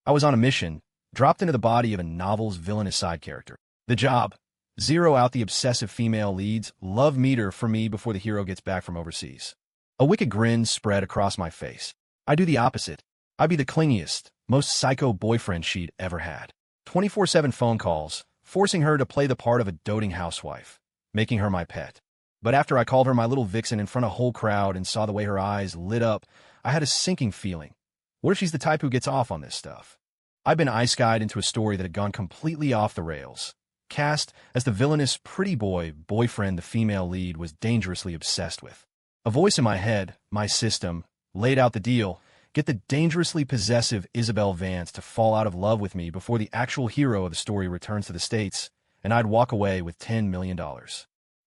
I was on a mission, dropped into the body of a novel's villainous side character. The job: zero out the obsessive female lead's love meter for me before the hero gets back from overseas. A wicked grin spread across my face. I do the opposite. I'd be the clingiest, most psycho boyfriend she'd ever had. 24/7 phone calls, forcing her to play the part of a doting housewife, making her my pet. But after I called her my little vixen in front of a whole crowd and saw the way her eyes lit up, I had a sinking feeling. What if she's the type who gets off on this stuff? I'd been ice-guyed into a story that had gone completely off the rails. Cast as the villainous pretty boy boyfriend the female lead was dangerously obsessed with. A voice in my head, my system, laid out the deal: get the dangerously possessive Isabelle Vance to fall out of love with me before the actual hero of the story returns to the States, and I'd walk away with $10 million.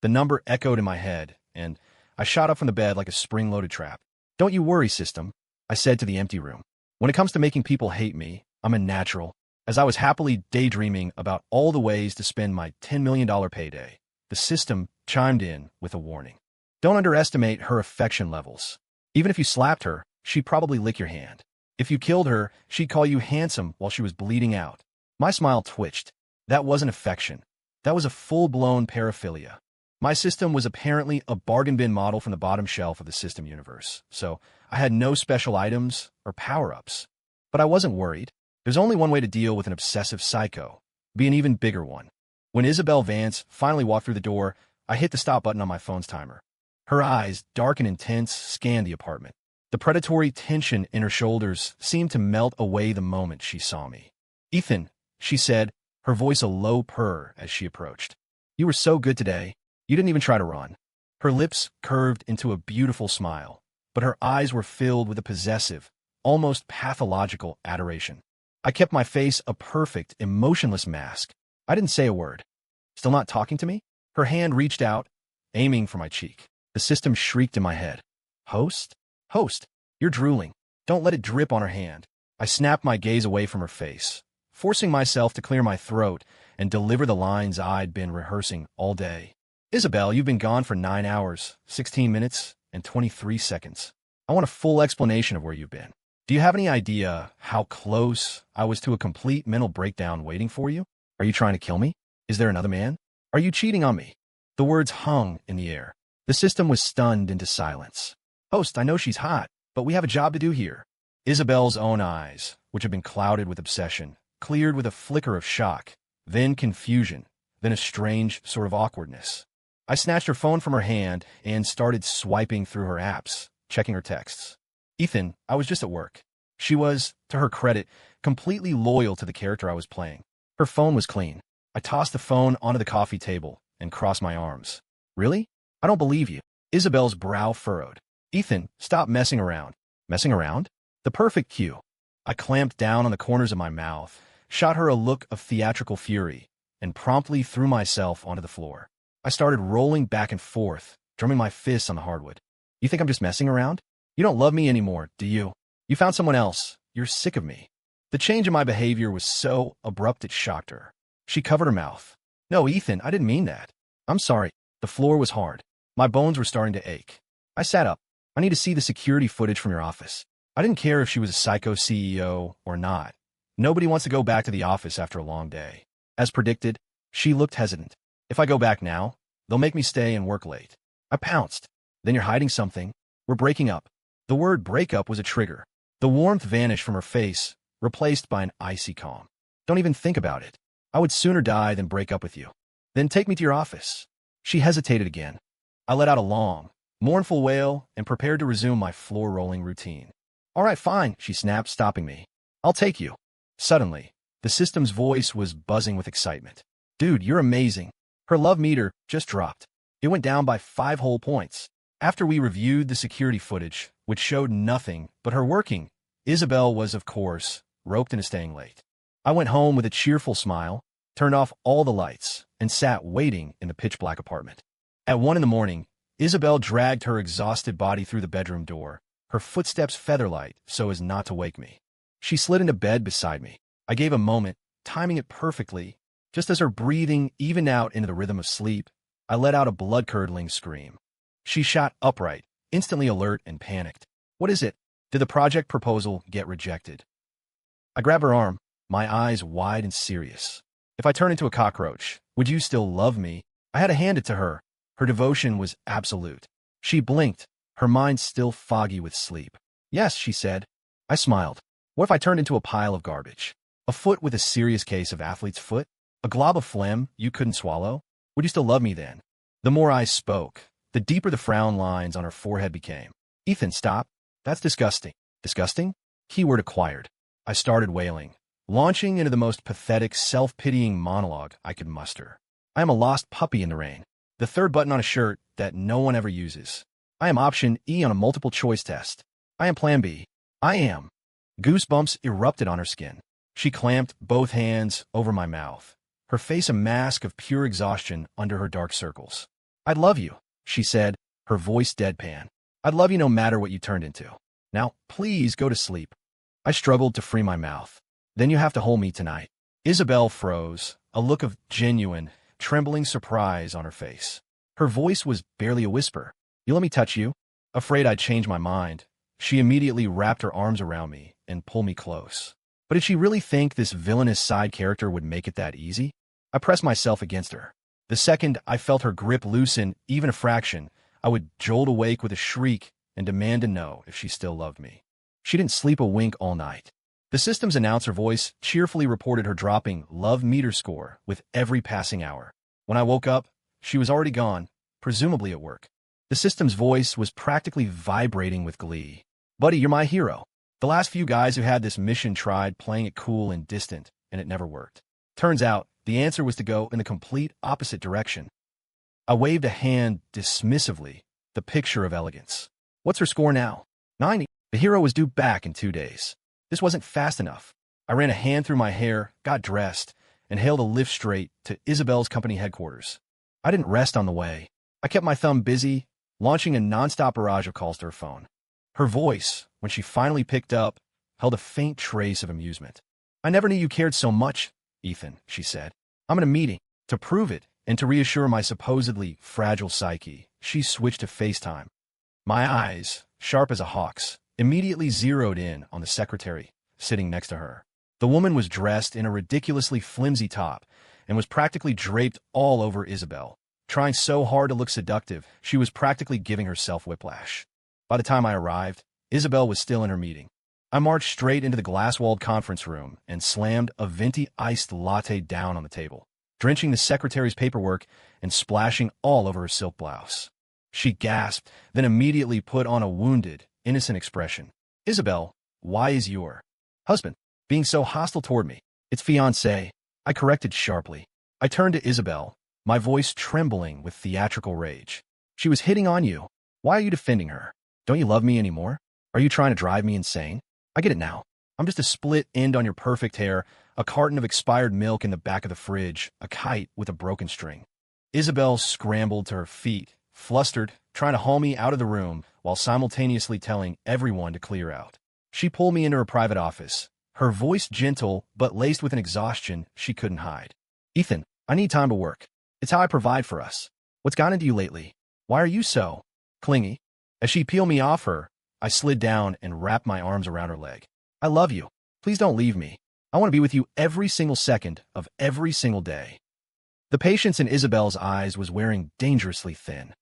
The number echoed in my head, and I shot up from the bed like a spring-loaded trap. "Don't you worry, system," I said to the empty room. "When it comes to making people hate me, I'm a natural." As I was happily daydreaming about all the ways to spend my $10 million payday, the system chimed in with a warning. "Don't underestimate her affection levels. Even if you slapped her, she'd probably lick your hand. If you killed her, she'd call you handsome while she was bleeding out." My smile twitched. That wasn't affection. That was a full-blown paraphilia. My system was apparently a bargain bin model from the bottom shelf of the system universe, so I had no special items or power-ups. But I wasn't worried. There's only one way to deal with an obsessive psycho: be an even bigger one. When Isabelle Vance finally walked through the door, I hit the stop button on my phone's timer. Her eyes, dark and intense, scanned the apartment. The predatory tension in her shoulders seemed to melt away the moment she saw me. "Ethan," she said, her voice a low purr as she approached. "You were so good today. You didn't even try to run." Her lips curved into a beautiful smile, but her eyes were filled with a possessive, almost pathological adoration. I kept my face a perfect, emotionless mask. I didn't say a word. "Still not talking to me?" Her hand reached out, aiming for my cheek. The system shrieked in my head. "Host? Host, you're drooling. Don't let it drip on her hand." I snapped my gaze away from her face, forcing myself to clear my throat and deliver the lines I'd been rehearsing all day. "Isabelle, you've been gone for 9 hours, 16 minutes, and 23 seconds. I want a full explanation of where you've been. Do you have any idea how close I was to a complete mental breakdown waiting for you? Are you trying to kill me? Is there another man? Are you cheating on me?" The words hung in the air. The system was stunned into silence. "Host, I know she's hot, but we have a job to do here." Isabelle's own eyes, which had been clouded with obsession, cleared with a flicker of shock, then confusion, then a strange sort of awkwardness. I snatched her phone from her hand and started swiping through her apps, checking her texts. "Ethan, I was just at work." She was, to her credit, completely loyal to the character I was playing. Her phone was clean. I tossed the phone onto the coffee table and crossed my arms. "Really? I don't believe you." Isabelle's brow furrowed. "Ethan, stop messing around." "Messing around?" The perfect cue. I clamped down on the corners of my mouth, shot her a look of theatrical fury, and promptly threw myself onto the floor. I started rolling back and forth, drumming my fists on the hardwood. "You think I'm just messing around? You don't love me anymore, do you? You found someone else. You're sick of me." The change in my behavior was so abrupt it shocked her. She covered her mouth. "No, Ethan, I didn't mean that. I'm sorry." The floor was hard. My bones were starting to ache. I sat up. "I need to see the security footage from your office." I didn't care if she was a psycho CEO or not. Nobody wants to go back to the office after a long day. As predicted, she looked hesitant. "If I go back now, they'll make me stay and work late." I pounced. "Then you're hiding something. We're breaking up." The word breakup was a trigger. The warmth vanished from her face, replaced by an icy calm. "Don't even think about it. I would sooner die than break up with you." "Then take me to your office." She hesitated again. I let out a long, mournful wail and prepared to resume my floor-rolling routine. "All right, fine," she snapped, stopping me. "I'll take you." Suddenly, the system's voice was buzzing with excitement. "Dude, you're amazing." Her love meter just dropped. It went down by 5 whole points. After we reviewed the security footage, which showed nothing but her working, Isabelle was, of course, roped into staying late. I went home with a cheerful smile, turned off all the lights, and sat waiting in the pitch-black apartment. At 1 in the morning, Isabelle dragged her exhausted body through the bedroom door, her footsteps featherlight so as not to wake me. She slid into bed beside me. I gave a moment, timing it perfectly. Just as her breathing evened out into the rhythm of sleep, I let out a blood-curdling scream. She shot upright, instantly alert and panicked. "What is it? Did the project proposal get rejected?" I grabbed her arm, my eyes wide and serious. If I turned into a cockroach, would you still love me? I had to hand it to her. Her devotion was absolute. She blinked, her mind still foggy with sleep. Yes, she said. I smiled. What if I turned into a pile of garbage? A foot with a serious case of athlete's foot? A glob of phlegm you couldn't swallow? Would you still love me then? The more I spoke, the deeper the frown lines on her forehead became. Ethan, stop. That's disgusting. Disgusting? Keyword acquired. I started wailing, launching into the most pathetic, self-pitying monologue I could muster. I am a lost puppy in the rain. The third button on a shirt that no one ever uses. I am option E on a multiple-choice test. I am plan B. I am. Goosebumps erupted on her skin. She clamped both hands over my mouth, her face a mask of pure exhaustion under her dark circles. I'd love you, she said, her voice deadpan. I'd love you no matter what you turned into. Now, please go to sleep. I struggled to free my mouth. Then you have to hold me tonight. Isabelle froze, a look of genuine, trembling surprise on her face. Her voice was barely a whisper. You let me touch you? Afraid I'd change my mind, she immediately wrapped her arms around me and pulled me close. But did she really think this villainous side character would make it that easy? I pressed myself against her. The second I felt her grip loosen even a fraction, I would jolt awake with a shriek and demand to know if she still loved me. She didn't sleep a wink all night. The system's announcer voice cheerfully reported her dropping love meter score with every passing hour. When I woke up, she was already gone, presumably at work. The system's voice was practically vibrating with glee. Buddy, you're my hero. The last few guys who had this mission tried playing it cool and distant, and it never worked. Turns out, the answer was to go in the complete opposite direction. I waved a hand dismissively, the picture of elegance. What's her score now? 90. The hero was due back in 2 days. This wasn't fast enough. I ran a hand through my hair, got dressed, and hailed a lift straight to Isabelle's company headquarters. I didn't rest on the way. I kept my thumb busy, launching a nonstop barrage of calls to her phone. Her voice, when she finally picked up, held a faint trace of amusement. I never knew you cared so much, Ethan, she said. I'm in a meeting. To prove it, and to reassure my supposedly fragile psyche, she switched to FaceTime. My eyes, sharp as a hawk's, immediately zeroed in on the secretary sitting next to her. The woman was dressed in a ridiculously flimsy top and was practically draped all over Isabelle. Trying so hard to look seductive, she was practically giving herself whiplash. By the time I arrived, Isabelle was still in her meeting. I marched straight into the glass-walled conference room and slammed a venti iced latte down on the table, drenching the secretary's paperwork and splashing all over her silk blouse. She gasped, then immediately put on a wounded, innocent expression. Isabelle, why is your husband being so hostile toward me? It's fiancé, I corrected sharply. I turned to Isabelle, my voice trembling with theatrical rage. She was hitting on you. Why are you defending her? Don't you love me anymore? Are you trying to drive me insane? I get it now. I'm just a split end on your perfect hair, a carton of expired milk in the back of the fridge, a kite with a broken string. Isabelle scrambled to her feet, flustered, trying to haul me out of the room while simultaneously telling everyone to clear out. She pulled me into her private office, her voice gentle but laced with an exhaustion she couldn't hide. Ethan, I need time to work. It's how I provide for us. What's gotten into you lately? Why are you so clingy? As she peeled me off her, I slid down and wrapped my arms around her leg. I love you. Please don't leave me. I want to be with you every single second of every single day. The patience in Isabelle's eyes was wearing dangerously thin.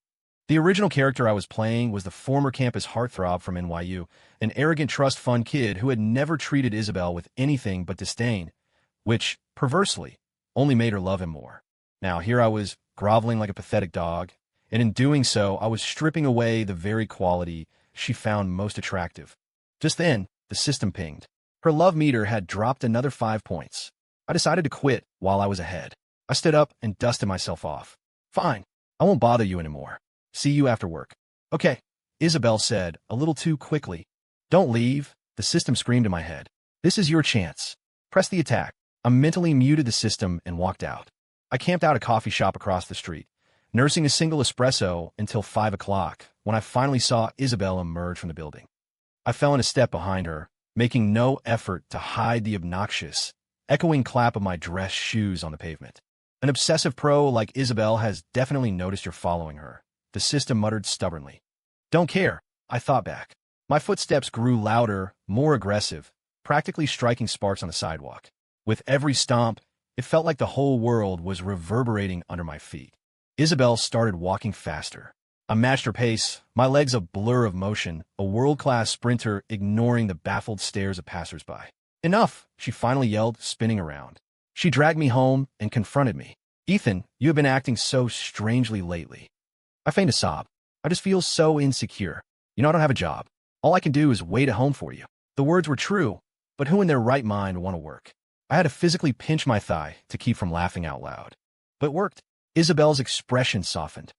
The original character I was playing was the former campus heartthrob from NYU, an arrogant trust fund kid who had never treated Isabelle with anything but disdain, which, perversely, only made her love him more. Now here I was, groveling like a pathetic dog, and in doing so, I was stripping away the very quality she found most attractive. Just then, the system pinged. Her love meter had dropped another 5 points. I decided to quit while I was ahead. I stood up and dusted myself off. Fine, I won't bother you anymore. See you after work. Okay, Isabelle said, a little too quickly. Don't leave, the system screamed in my head. This is your chance. Press the attack. I mentally muted the system and walked out. I camped out a coffee shop across the street, nursing a single espresso until 5 o'clock, when I finally saw Isabelle emerge from the building. I fell in a step behind her, making no effort to hide the obnoxious, echoing clap of my dress shoes on the pavement. An obsessive pro like Isabelle has definitely noticed you're following her, the system muttered stubbornly. Don't care, I thought back. My footsteps grew louder, more aggressive, practically striking sparks on the sidewalk. With every stomp, it felt like the whole world was reverberating under my feet. Isabelle started walking faster. I matched her pace, my legs a blur of motion, a world-class sprinter ignoring the baffled stares of passersby. "Enough!" she finally yelled, spinning around. She dragged me home and confronted me. "Ethan, you have been acting so strangely lately." I feigned a sob. "I just feel so insecure. I don't have a job. All I can do is wait at home for you." The words were true, but who in their right mind would want to work? I had to physically pinch my thigh to keep from laughing out loud. But it worked. Isabelle's expression softened.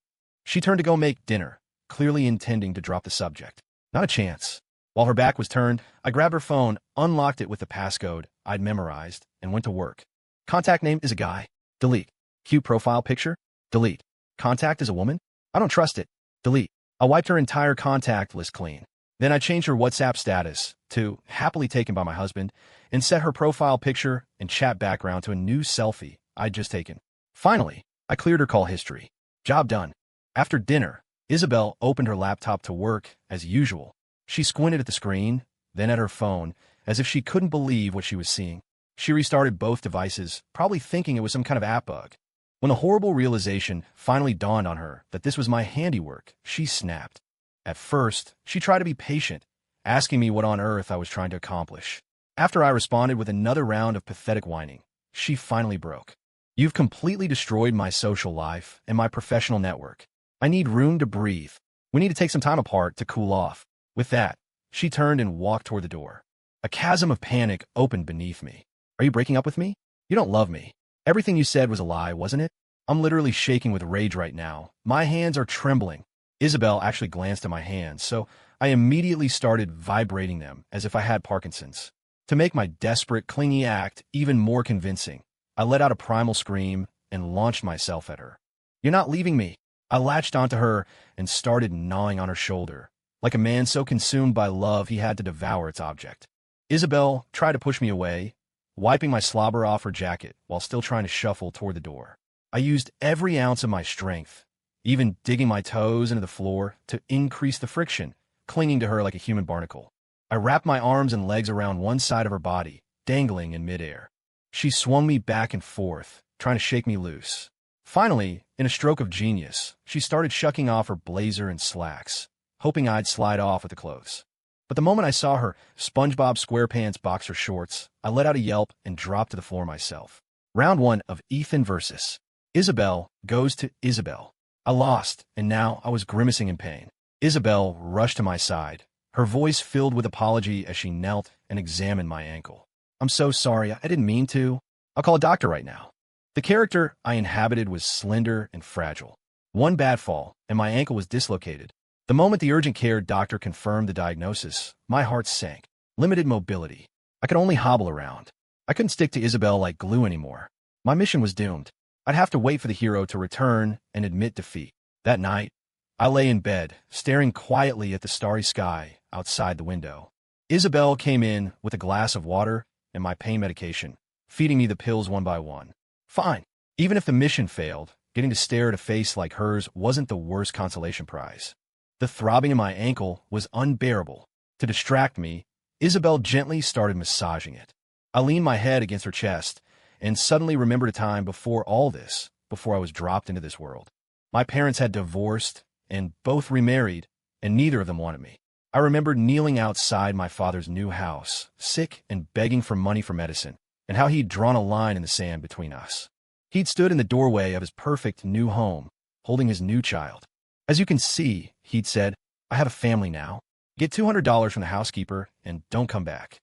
She turned to go make dinner, clearly intending to drop the subject. Not a chance. While her back was turned, I grabbed her phone, unlocked it with the passcode I'd memorized, and went to work. Contact name is a guy. Delete. Cute profile picture. Delete. Contact is a woman. I don't trust it. Delete. I wiped her entire contact list clean. Then I changed her WhatsApp status to happily taken by my husband and set her profile picture and chat background to a new selfie I'd just taken. Finally, I cleared her call history. Job done. After dinner, Isabelle opened her laptop to work as usual. She squinted at the screen, then at her phone, as if she couldn't believe what she was seeing. She restarted both devices, probably thinking it was some kind of app bug. When the horrible realization finally dawned on her that this was my handiwork, she snapped. At first, she tried to be patient, asking me what on earth I was trying to accomplish. After I responded with another round of pathetic whining, she finally broke. "You've completely destroyed my social life and my professional network. I need room to breathe. We need to take some time apart to cool off." With that, she turned and walked toward the door. A chasm of panic opened beneath me. "Are you breaking up with me? You don't love me. Everything you said was a lie, wasn't it?" I'm literally shaking with rage right now. My hands are trembling. Isabelle actually glanced at my hands, so I immediately started vibrating them as if I had Parkinson's. To make my desperate, clingy act even more convincing, I let out a primal scream and launched myself at her. "You're not leaving me." I latched onto her and started gnawing on her shoulder, like a man so consumed by love he had to devour its object. Isabelle tried to push me away, wiping my slobber off her jacket while still trying to shuffle toward the door. I used every ounce of my strength, even digging my toes into the floor to increase the friction, clinging to her like a human barnacle. I wrapped my arms and legs around one side of her body, dangling in midair. She swung me back and forth, trying to shake me loose. Finally, in a stroke of genius, she started shucking off her blazer and slacks, hoping I'd slide off with the clothes. But the moment I saw her SpongeBob SquarePants boxer shorts, I let out a yelp and dropped to the floor myself. Round 1 of Ethan versus Isabelle goes to Isabelle. I lost, and now I was grimacing in pain. Isabelle rushed to my side, her voice filled with apology as she knelt and examined my ankle. "I'm so sorry, I didn't mean to. I'll call a doctor right now." The character I inhabited was slender and fragile. One bad fall, and my ankle was dislocated. The moment the urgent care doctor confirmed the diagnosis, my heart sank. Limited mobility. I could only hobble around. I couldn't stick to Isabelle like glue anymore. My mission was doomed. I'd have to wait for the hero to return and admit defeat. That night, I lay in bed, staring quietly at the starry sky outside the window. Isabelle came in with a glass of water and my pain medication, feeding me the pills one by one. Fine. Even if the mission failed, getting to stare at a face like hers wasn't the worst consolation prize. The throbbing in my ankle was unbearable. To distract me, Isabelle gently started massaging it. I leaned my head against her chest and suddenly remembered a time before all this, before I was dropped into this world. My parents had divorced and both remarried, and neither of them wanted me. I remembered kneeling outside my father's new house, sick and begging for money for medicine, and how he'd drawn a line in the sand between us. He'd stood in the doorway of his perfect new home, holding his new child. "As you can see," he'd said, "I have a family now. Get $200 from the housekeeper and don't come back."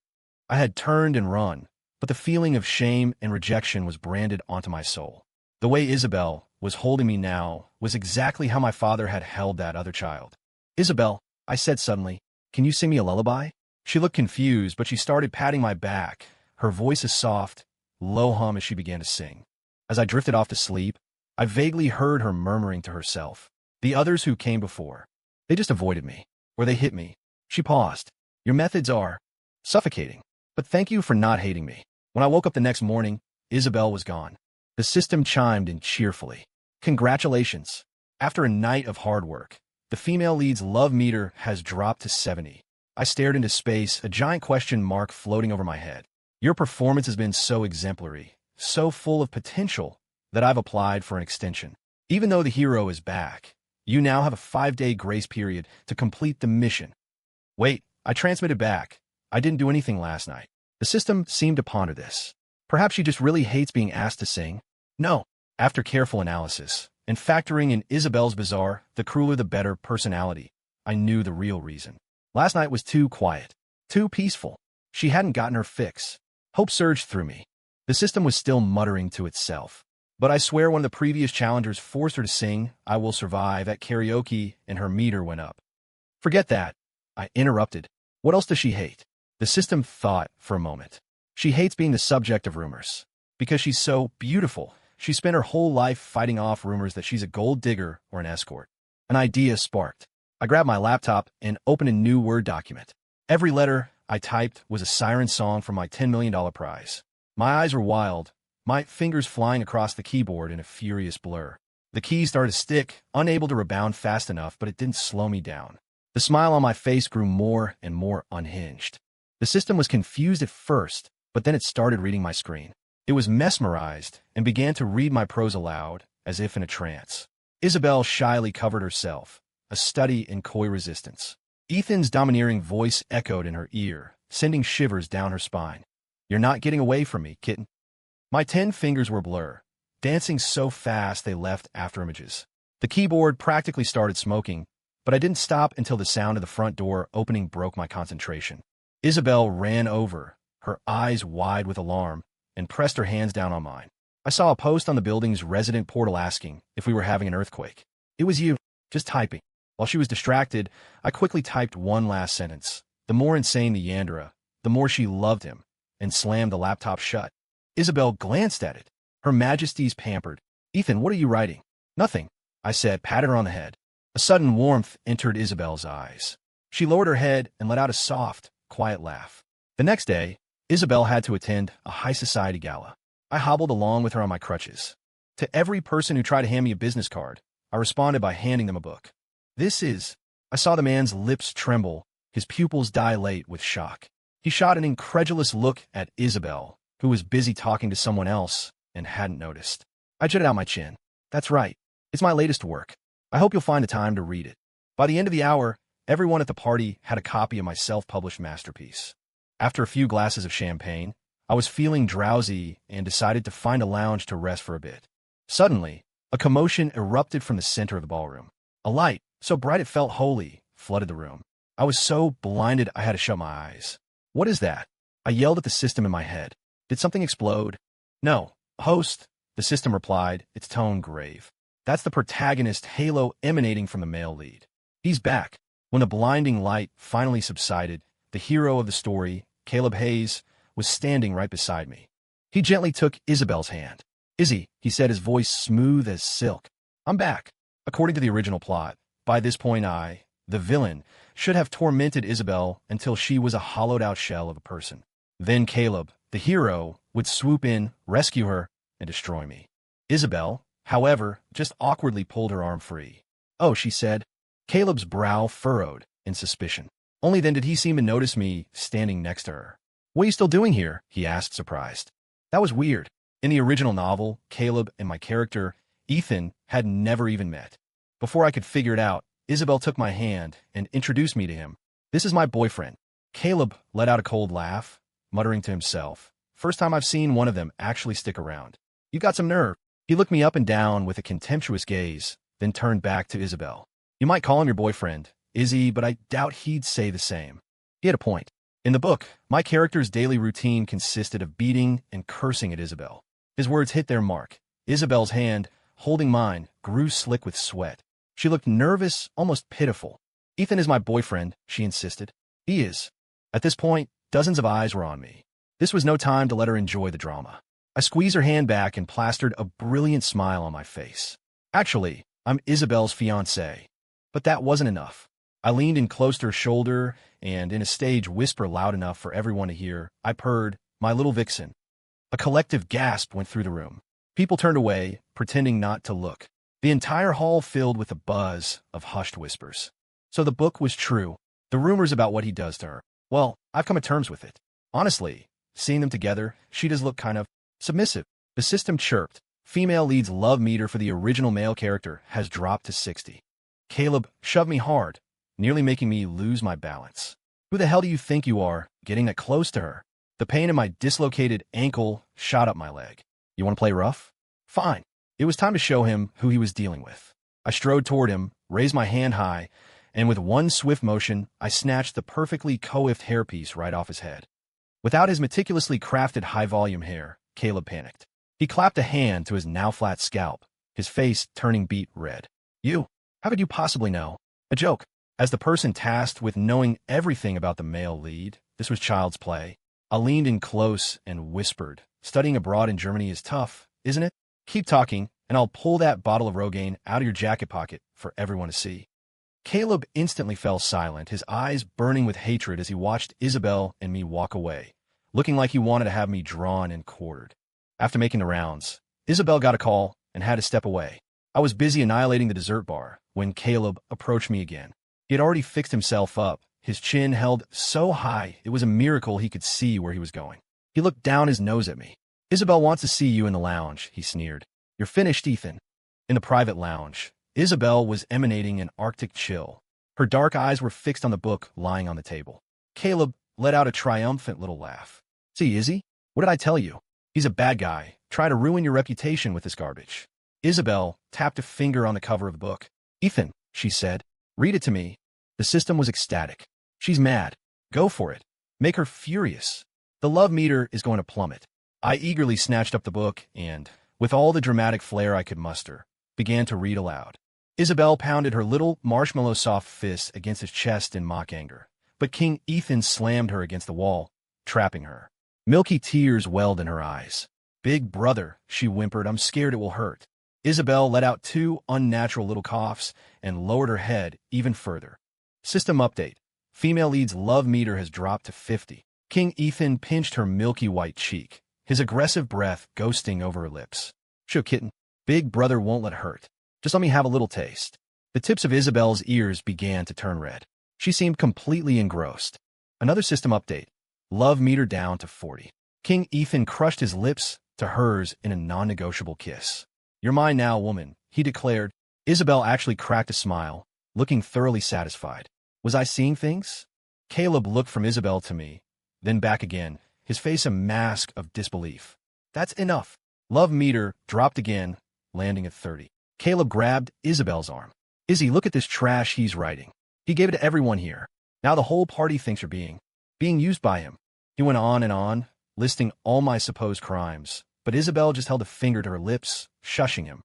I had turned and run, but the feeling of shame and rejection was branded onto my soul. The way Isabelle was holding me now was exactly how my father had held that other child. "Isabelle," I said suddenly, "can you sing me a lullaby?" She looked confused, but she started patting my back, her voice a soft, low hum as she began to sing. As I drifted off to sleep, I vaguely heard her murmuring to herself. "The others who came before, they just avoided me, or they hit me." She paused. "Your methods are suffocating, but thank you for not hating me." When I woke up the next morning, Isabelle was gone. The system chimed in cheerfully. "Congratulations. After a night of hard work, the female lead's love meter has dropped to 70. I stared into space, a giant question mark floating over my head. Your performance has been so exemplary, so full of potential, that I've applied for an extension. Even though the hero is back, you now have a 5-day grace period to complete the mission. Wait, I transmitted back. I didn't do anything last night. The system seemed to ponder this. Perhaps she just really hates being asked to sing? No. After careful analysis, and factoring in Isabelle's bizarre, the crueler the better personality, I knew the real reason. Last night was too quiet, too peaceful. She hadn't gotten her fix. Hope surged through me. The system was still muttering to itself. But I swear one of the previous challengers forced her to sing I Will Survive at karaoke and her meter went up. Forget that. I interrupted. What else does she hate? The system thought for a moment. She hates being the subject of rumors. Because she's so beautiful, she spent her whole life fighting off rumors that she's a gold digger or an escort. An idea sparked. I grabbed my laptop and opened a new Word document. Every letter I typed was a siren song for my $10 million prize. My eyes were wild, my fingers flying across the keyboard in a furious blur. The keys started to stick, unable to rebound fast enough, but it didn't slow me down. The smile on my face grew more and more unhinged. The system was confused at first, but then it started reading my screen. It was mesmerized and began to read my prose aloud, as if in a trance. Isabelle shyly covered herself, a study in coy resistance. Ethan's domineering voice echoed in her ear, sending shivers down her spine. You're not getting away from me, kitten. My 10 fingers were a blur, dancing so fast they left afterimages. The keyboard practically started smoking, but I didn't stop until the sound of the front door opening broke my concentration. Isabelle ran over, her eyes wide with alarm, and pressed her hands down on mine. I saw a post on the building's resident portal asking if we were having an earthquake. It was you, just typing. While she was distracted, I quickly typed one last sentence. The more insane the Yandera, the more she loved him, and slammed the laptop shut. Isabelle glanced at it. Her Majesty's pampered. Ethan, what are you writing? Nothing, I said, patted her on the head. A sudden warmth entered Isabelle's eyes. She lowered her head and let out a soft, quiet laugh. The next day, Isabelle had to attend a high society gala. I hobbled along with her on my crutches. To every person who tried to hand me a business card, I responded by handing them a book. This is... I saw the man's lips tremble, his pupils dilate with shock. He shot an incredulous look at Isabelle, who was busy talking to someone else and hadn't noticed. I jutted out my chin. That's right. It's my latest work. I hope you'll find the time to read it. By the end of the hour, everyone at the party had a copy of my self-published masterpiece. After a few glasses of champagne, I was feeling drowsy and decided to find a lounge to rest for a bit. Suddenly, a commotion erupted from the center of the ballroom. A light, so bright it felt holy, flooded the room. I was so blinded I had to shut my eyes. What is that? I yelled at the system in my head. Did something explode? No. Host, the system replied, its tone grave. That's the protagonist halo emanating from the male lead. He's back. When the blinding light finally subsided, the hero of the story, Caleb Hayes, was standing right beside me. He gently took Isabelle's hand. Izzy, he said, his voice smooth as silk. I'm back. According to the original plot, by this point I, the villain, should have tormented Isabelle until she was a hollowed-out shell of a person. Then Caleb, the hero, would swoop in, rescue her, and destroy me. Isabelle, however, just awkwardly pulled her arm free. Oh, she said. Caleb's brow furrowed in suspicion. Only then did he seem to notice me standing next to her. What are you still doing here? He asked, surprised. That was weird. In the original novel, Caleb and my character, Ethan, had never even met. Before I could figure it out, Isabelle took my hand and introduced me to him. This is my boyfriend. Caleb let out a cold laugh, muttering to himself. First time I've seen one of them actually stick around. You got some nerve. He looked me up and down with a contemptuous gaze, then turned back to Isabelle. You might call him your boyfriend, Izzy, but I doubt he'd say the same. He had a point. In the book, my character's daily routine consisted of beating and cursing at Isabelle. His words hit their mark. Isabelle's hand, holding mine, grew slick with sweat. She looked nervous, almost pitiful. Ethan is my boyfriend, she insisted. He is. At this point, dozens of eyes were on me. This was no time to let her enjoy the drama. I squeezed her hand back and plastered a brilliant smile on my face. Actually, I'm Isabelle's fiancé. But that wasn't enough. I leaned in close to her shoulder, and in a stage whisper loud enough for everyone to hear, I purred, my little vixen. A collective gasp went through the room. People turned away, pretending not to look. The entire hall filled with a buzz of hushed whispers. So the book was true. The rumors about what he does to her. Well, I've come to terms with it. Honestly, seeing them together, she does look kind of submissive. The system chirped. Female lead's love meter for the original male character has dropped to 60. Caleb shoved me hard, nearly making me lose my balance. Who the hell do you think you are, getting that close to her? The pain in my dislocated ankle shot up my leg. You want to play rough? Fine. It was time to show him who he was dealing with. I strode toward him, raised my hand high, and with one swift motion, I snatched the perfectly coiffed hairpiece right off his head. Without his meticulously crafted high-volume hair, Caleb panicked. He clapped a hand to his now-flat scalp, his face turning beet red. You? How could you possibly know? A joke. As the person tasked with knowing everything about the male lead, this was child's play. I leaned in close and whispered, studying abroad in Germany is tough, isn't it? Keep talking, and I'll pull that bottle of Rogaine out of your jacket pocket for everyone to see. Caleb instantly fell silent, his eyes burning with hatred as he watched Isabelle and me walk away, looking like he wanted to have me drawn and quartered. After making the rounds, Isabelle got a call and had to step away. I was busy annihilating the dessert bar when Caleb approached me again. He had already fixed himself up, his chin held so high it was a miracle he could see where he was going. He looked down his nose at me. Isabelle wants to see you in the lounge, he sneered. You're finished, Ethan. In the private lounge, Isabelle was emanating an arctic chill. Her dark eyes were fixed on the book lying on the table. Caleb let out a triumphant little laugh. See, Izzy? What did I tell you? He's a bad guy. Try to ruin your reputation with this garbage. Isabelle tapped a finger on the cover of the book. Ethan, she said, read it to me. The system was ecstatic. She's mad. Go for it. Make her furious. The love meter is going to plummet. I eagerly snatched up the book and, with all the dramatic flair I could muster, began to read aloud. Isabelle pounded her little marshmallow-soft fist against his chest in mock anger, but King Ethan slammed her against the wall, trapping her. Milky tears welled in her eyes. Big brother, she whimpered, I'm scared it will hurt. Isabelle let out 2 unnatural little coughs and lowered her head even further. System update. Female lead's love meter has dropped to 50. King Ethan pinched her milky white cheek, his aggressive breath ghosting over her lips. Sure, kitten. Big brother won't let hurt. Just let me have a little taste. The tips of Isabelle's ears began to turn red. She seemed completely engrossed. Another system update. Love meter down to 40. King Ethan crushed his lips to hers in a non-negotiable kiss. You're mine now, woman, he declared. Isabelle actually cracked a smile, looking thoroughly satisfied. Was I seeing things? Caleb looked from Isabelle to me, then back again, his face a mask of disbelief. That's enough. Love meter dropped again, landing at 30. Caleb grabbed Isabelle's arm. Izzy, look at this trash he's writing. He gave it to everyone here. Now the whole party thinks you're being used by him. He went on, listing all my supposed crimes, but Isabelle just held a finger to her lips, shushing him.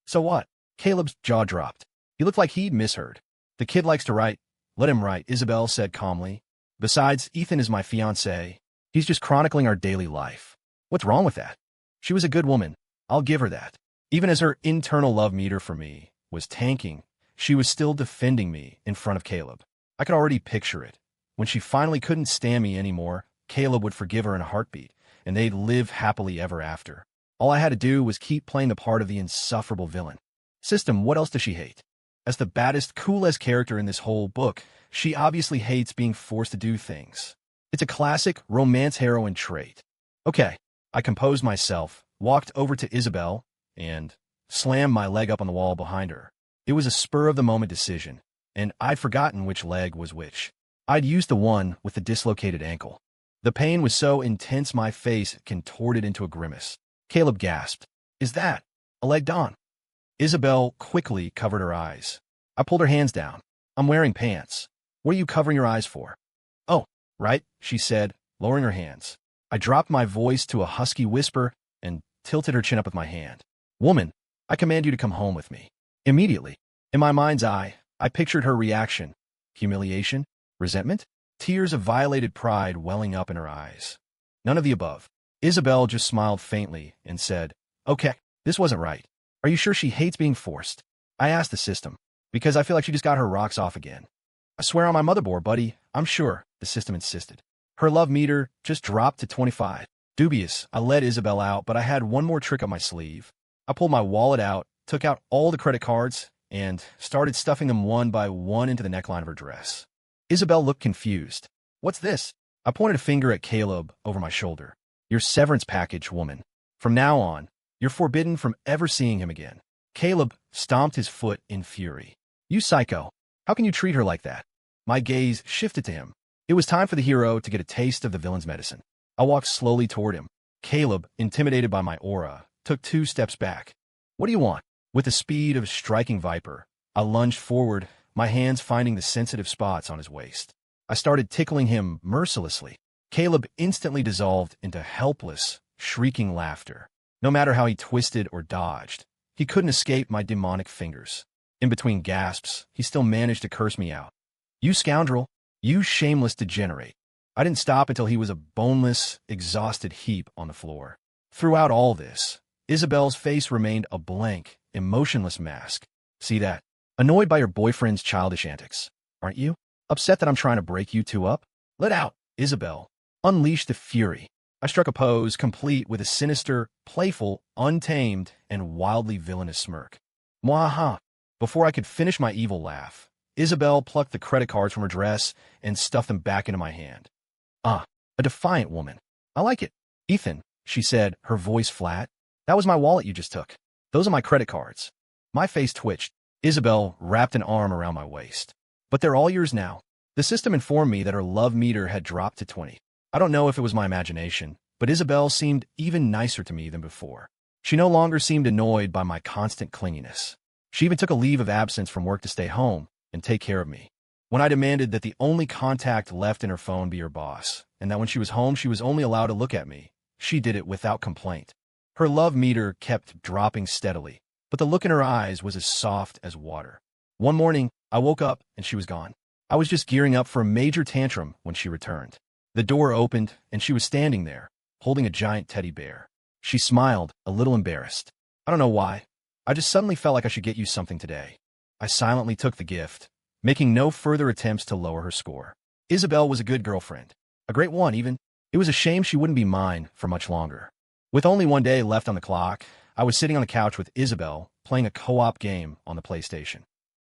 So what? Caleb's jaw dropped. He looked like he'd misheard. The kid likes to write. Let him write, Isabelle said calmly. Besides, Ethan is my fiancé. He's just chronicling our daily life. What's wrong with that? She was a good woman. I'll give her that. Even as her internal love meter for me was tanking, she was still defending me in front of Caleb. I could already picture it. When she finally couldn't stand me anymore, Caleb would forgive her in a heartbeat, and they'd live happily ever after. All I had to do was keep playing the part of the insufferable villain. System, what else does she hate? As the baddest, coolest character in this whole book, she obviously hates being forced to do things. It's a classic romance heroine trait. Okay, I composed myself, walked over to Isabelle, and slammed my leg up on the wall behind her. It was a spur-of-the-moment decision, and I'd forgotten which leg was which. I'd used the one with the dislocated ankle. The pain was so intense my face contorted into a grimace. Caleb gasped. Is that a leg down? Isabelle quickly covered her eyes. I pulled her hands down. I'm wearing pants. What are you covering your eyes for? Oh, right, she said, lowering her hands. I dropped my voice to a husky whisper and tilted her chin up with my hand. Woman, I command you to come home with me. Immediately. In my mind's eye, I pictured her reaction. Humiliation? Resentment? Tears of violated pride welling up in her eyes. None of the above. Isabelle just smiled faintly and said, Okay, this wasn't right. Are you sure she hates being forced? I asked the system, because I feel like she just got her rocks off again. I swear on my motherboard, buddy, I'm sure, the system insisted. Her love meter just dropped to 25. Dubious, I let Isabelle out, but I had one more trick up my sleeve. I pulled my wallet out, took out all the credit cards, and started stuffing them one by one into the neckline of her dress. Isabelle looked confused. What's this? I pointed a finger at Caleb over my shoulder. Your severance package, woman. From now on, you're forbidden from ever seeing him again. Caleb stomped his foot in fury. You psycho. How can you treat her like that? My gaze shifted to him. It was time for the hero to get a taste of the villain's medicine. I walked slowly toward him. Caleb, intimidated by my aura, took 2 steps back. What do you want? With the speed of a striking viper, I lunged forward, my hands finding the sensitive spots on his waist. I started tickling him mercilessly. Caleb instantly dissolved into helpless, shrieking laughter. No matter how he twisted or dodged, he couldn't escape my demonic fingers. In between gasps, he still managed to curse me out. You scoundrel! You shameless degenerate! I didn't stop until he was a boneless, exhausted heap on the floor. Throughout all this, Isabelle's face remained a blank, emotionless mask. See that? Annoyed by your boyfriend's childish antics, aren't you? Upset that I'm trying to break you two up? Let out, Isabelle. Unleash the fury. I struck a pose complete with a sinister, playful, untamed, and wildly villainous smirk. Mwaha! Before I could finish my evil laugh, Isabelle plucked the credit cards from her dress and stuffed them back into my hand. Ah, a defiant woman. I like it. Ethan, she said, her voice flat. That was my wallet you just took. Those are my credit cards. My face twitched. Isabelle wrapped an arm around my waist. But they're all yours now. The system informed me that her love meter had dropped to 20. I don't know if it was my imagination, but Isabelle seemed even nicer to me than before. She no longer seemed annoyed by my constant clinginess. She even took a leave of absence from work to stay home and take care of me. When I demanded that the only contact left in her phone be her boss, and that when she was home she was only allowed to look at me, she did it without complaint. Her love meter kept dropping steadily, but the look in her eyes was as soft as water. One morning, I woke up and she was gone. I was just gearing up for a major tantrum when she returned. The door opened and she was standing there, holding a giant teddy bear. She smiled, a little embarrassed. I don't know why. I just suddenly felt like I should get you something today. I silently took the gift, making no further attempts to lower her score. Isabelle was a good girlfriend. A great one, even. It was a shame she wouldn't be mine for much longer. With only one day left on the clock, I was sitting on the couch with Isabelle, playing a co-op game on the PlayStation.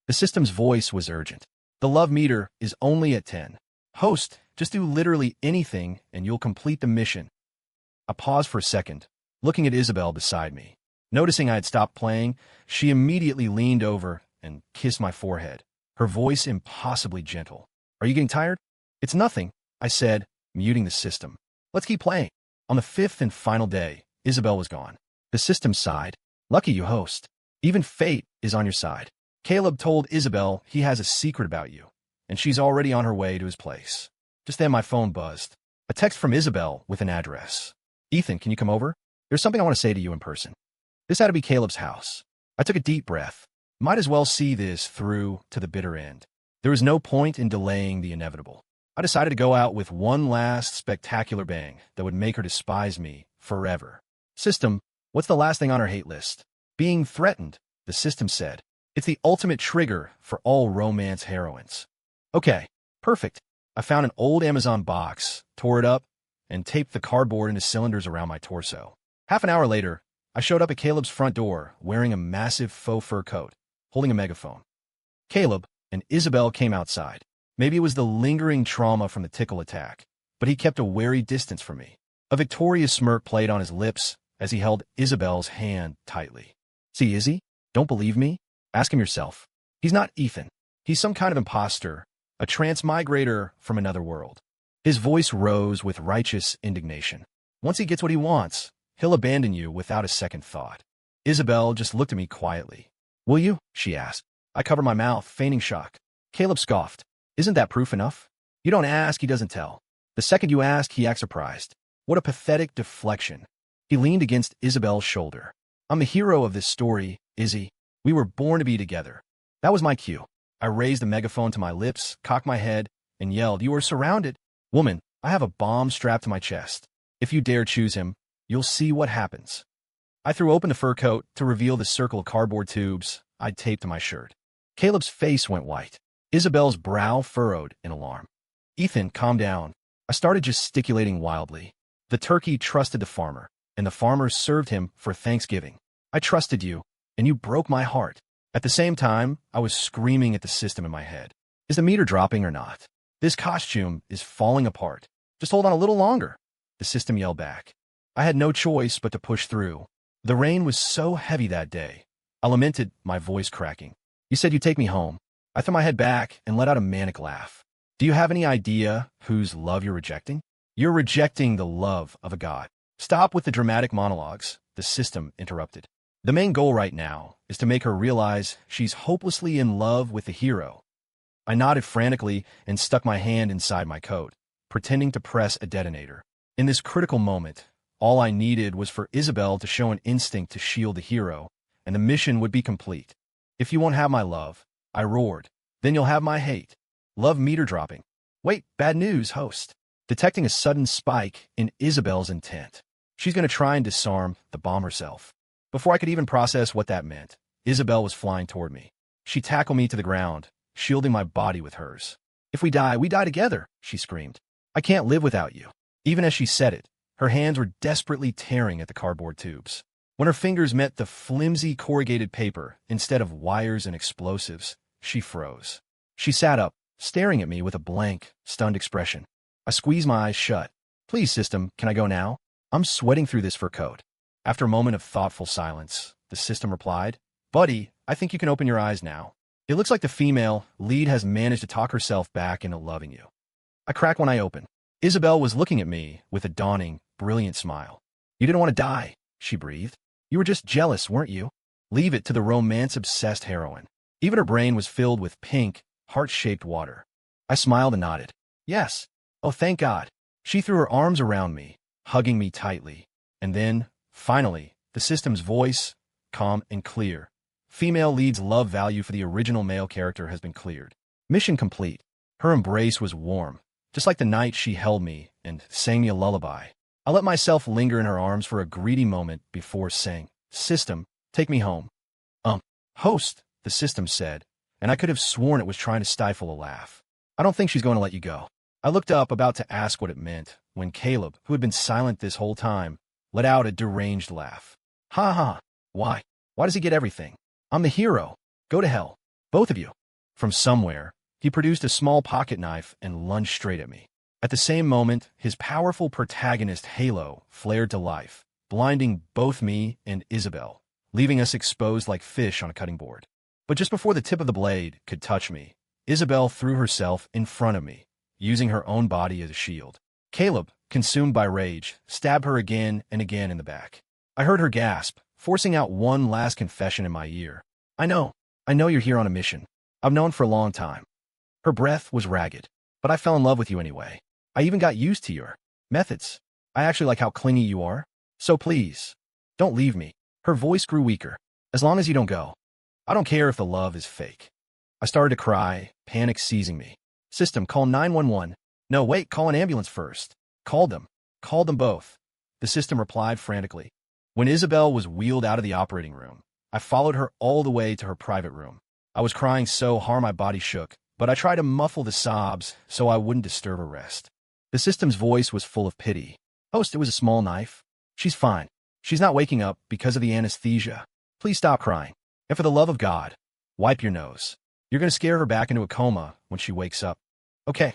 The system's voice was urgent. The love meter is only at 10. Host, just do literally anything and you'll complete the mission. I paused for a second, looking at Isabelle beside me. Noticing I had stopped playing, she immediately leaned over and kissed my forehead, her voice impossibly gentle. Are you getting tired? It's nothing, I said, muting the system. Let's keep playing. On the 5th and final day, Isabelle was gone. The system sighed. Lucky you, host. Even fate is on your side. Caleb told Isabelle he has a secret about you, and she's already on her way to his place. Just then my phone buzzed. A text from Isabelle with an address. Ethan, can you come over? There's something I want to say to you in person. This had to be Caleb's house. I took a deep breath. Might as well see this through to the bitter end. There was no point in delaying the inevitable. I decided to go out with one last spectacular bang that would make her despise me forever. System, what's the last thing on her hate list? Being threatened, the system said. It's the ultimate trigger for all romance heroines. Okay, perfect. I found an old Amazon box, tore it up, and taped the cardboard into cylinders around my torso. Half an hour later, I showed up at Caleb's front door wearing a massive faux fur coat, holding a megaphone. Caleb and Isabelle came outside. Maybe it was the lingering trauma from the tickle attack, but he kept a wary distance from me. A victorious smirk played on his lips as he held Isabelle's hand tightly. See, Izzy? Don't believe me? Ask him yourself. He's not Ethan. He's some kind of imposter, a transmigrator from another world. His voice rose with righteous indignation. Once he gets what he wants, he'll abandon you without a second thought. Isabelle just looked at me quietly. Will you? She asked. I covered my mouth, feigning shock. Caleb scoffed. Isn't that proof enough? You don't ask, he doesn't tell. The second you ask, he acts surprised. What a pathetic deflection. He leaned against Isabelle's shoulder. I'm the hero of this story, Izzy. We were born to be together. That was my cue. I raised the megaphone to my lips, cocked my head, and yelled, You are surrounded. Woman, I have a bomb strapped to my chest. If you dare choose him, you'll see what happens. I threw open the fur coat to reveal the circle of cardboard tubes I'd taped to my shirt. Caleb's face went white. Isabelle's brow furrowed in alarm. Ethan, calm down. I started gesticulating wildly. The turkey trusted the farmer, and the farmer served him for Thanksgiving. I trusted you, and you broke my heart. At the same time, I was screaming at the system in my head. Is the meter dropping or not? This costume is falling apart. Just hold on a little longer, the system yelled back. I had no choice but to push through. The rain was so heavy that day. I lamented, my voice cracking. You said you'd take me home. I threw my head back and let out a manic laugh. Do you have any idea whose love you're rejecting? You're rejecting the love of a god. Stop with the dramatic monologues, the system interrupted. The main goal right now is to make her realize she's hopelessly in love with the hero. I nodded frantically and stuck my hand inside my coat, pretending to press a detonator. In this critical moment, all I needed was for Isabelle to show an instinct to shield the hero, and the mission would be complete. If you won't have my love, I roared, then you'll have my hate. Love meter dropping. Wait, bad news, host. Detecting a sudden spike in Isabelle's intent. She's going to try and disarm the bomb herself. Before I could even process what that meant, Isabelle was flying toward me. She tackled me to the ground, shielding my body with hers. If we die together, she screamed. I can't live without you. Even as she said it, her hands were desperately tearing at the cardboard tubes. When her fingers met the flimsy corrugated paper instead of wires and explosives, she froze. She sat up, staring at me with a blank, stunned expression. I squeezed my eyes shut. Please, system, can I go now? I'm sweating through this fur coat. After a moment of thoughtful silence, the system replied, Buddy, I think you can open your eyes now. It looks like the female lead has managed to talk herself back into loving you. I cracked when I opened. Isabelle was looking at me with a dawning, brilliant smile. You didn't want to die, she breathed. You were just jealous, weren't you? Leave it to the romance-obsessed heroine. Even her brain was filled with pink, heart-shaped water. I smiled and nodded. Yes. Oh, thank God. She threw her arms around me, hugging me tightly. And then, finally, the system's voice, calm and clear. Female lead's love value for the original male character has been cleared. Mission complete. Her embrace was warm, just like the night she held me and sang me a lullaby. I let myself linger in her arms for a greedy moment before saying, System, take me home. Host, the system said, and I could have sworn it was trying to stifle a laugh. I don't think she's going to let you go. I looked up, about to ask what it meant, when Caleb, who had been silent this whole time, let out a deranged laugh. Ha ha. Why? Why does he get everything? I'm the hero. Go to hell. Both of you. From somewhere, he produced a small pocket knife and lunged straight at me. At the same moment, his powerful protagonist halo flared to life, blinding both me and Isabelle, leaving us exposed like fish on a cutting board. But just before the tip of the blade could touch me, Isabelle threw herself in front of me, using her own body as a shield. Caleb, consumed by rage, stabbed her again and again in the back. I heard her gasp, forcing out one last confession in my ear. I know you're here on a mission. I've known for a long time. Her breath was ragged, but I fell in love with you anyway. I even got used to your methods. I actually like how clingy you are. So please, don't leave me. Her voice grew weaker. As long as you don't go. I don't care if the love is fake. I started to cry, panic seizing me. System, call 911. No, wait, call an ambulance first. Call them. Call them both. The system replied frantically. When Isabelle was wheeled out of the operating room, I followed her all the way to her private room. I was crying so hard my body shook, but I tried to muffle the sobs so I wouldn't disturb her rest. The system's voice was full of pity. Host, it was a small knife. She's fine. She's not waking up because of the anesthesia. Please stop crying. And for the love of God, wipe your nose. You're going to scare her back into a coma when she wakes up. Okay.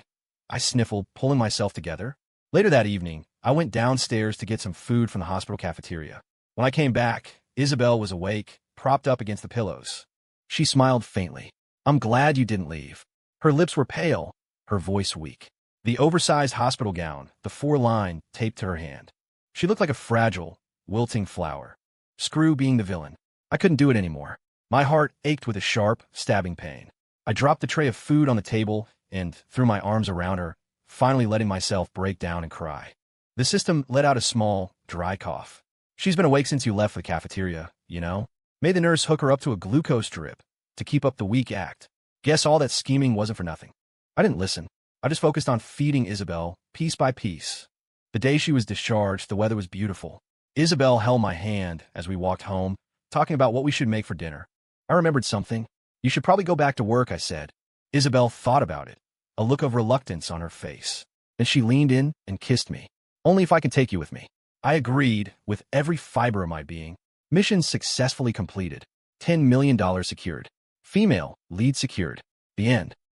I sniffled, pulling myself together. Later that evening, I went downstairs to get some food from the hospital cafeteria. When I came back, Isabelle was awake, propped up against the pillows. She smiled faintly. I'm glad you didn't leave. Her lips were pale, her voice weak. The oversized hospital gown, the 4-line, taped to her hand. She looked like a fragile, wilting flower. Screw being the villain. I couldn't do it anymore. My heart ached with a sharp, stabbing pain. I dropped the tray of food on the table and threw my arms around her, finally letting myself break down and cry. The system let out a small, dry cough. She's been awake since you left the cafeteria, you know? Made the nurse hook her up to a glucose drip to keep up the weak act. Guess all that scheming wasn't for nothing. I didn't listen. I just focused on feeding Isabelle, piece by piece. The day she was discharged, the weather was beautiful. Isabelle held my hand as we walked home, talking about what we should make for dinner. I remembered something. You should probably go back to work, I said. Isabelle thought about it, a look of reluctance on her face. Then she leaned in and kissed me. Only if I can take you with me. I agreed with every fiber of my being. Mission successfully completed. $10 million secured. Female lead secured. The end.